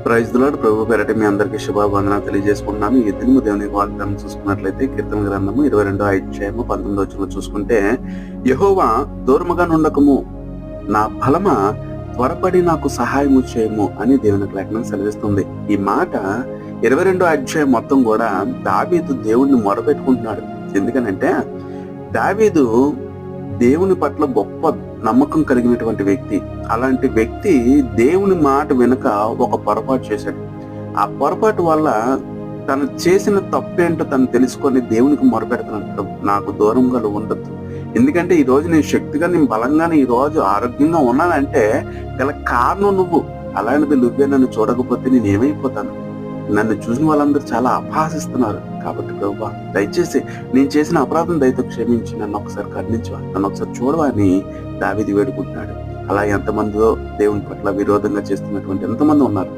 Praise the lord. ప్రభు పేరట మీ అందరికీ శుభావందనాలు తెలియజేసుకుంటున్నాను. ఈ దినము దేవుని వాగ్దానం చూసుకున్నట్లయితే కీర్తన గ్రంథము 22వ అధ్యాయము 19వ వచనం చూసుకుంటే, యెహోవా దూరముగా నుండకము, నా బలమా త్వరపడి నాకు సహాయము చేయము అని దేవుని లేఖనం సెలవిస్తుంది. ఈ మాట 22వ అధ్యాయం మొత్తం కూడా దావీదు దేవుణ్ణి మొరపెట్టుకుంటున్నాడు. ఎందుకనంటే దావీదు దేవుని పట్ల గొప్ప నమ్మకం కలిగినటువంటి వ్యక్తి. అలాంటి వ్యక్తి దేవుని మాట వెనుక ఒక పొరపాటు చేశాడు. ఆ పొరపాటు వల్ల తను చేసిన తప్పేంటో తను తెలుసుకొని దేవునికి మొరపెడుతున్నాడు, నాకు దూరంగా ఉండొద్దు. ఎందుకంటే ఈ రోజు నేను శక్తిగా, నేను బలంగానే ఈ రోజు ఆరోగ్యంగా ఉన్నానంటే గల కారణం నువ్వు. అలాంటిది నువ్వే నన్ను చూడకపోతే నేను ఏమైపోతాను? నన్ను చూసిన వాళ్ళందరూ చాలా అపహాసిస్తున్నారు. కాబట్టి ప్రభువా, దయచేసి నేను చేసిన అపరాధం దయతో క్షమించి నన్ను ఒకసారి కరుణించవా, నన్ను ఒకసారి చూడవా అని దావీదు వేడుకుంటున్నాడు. అలా ఎంతమందిలో దేవుని పట్ల విరోధంగా చేస్తున్నటువంటి ఎంతమంది ఉన్నారు.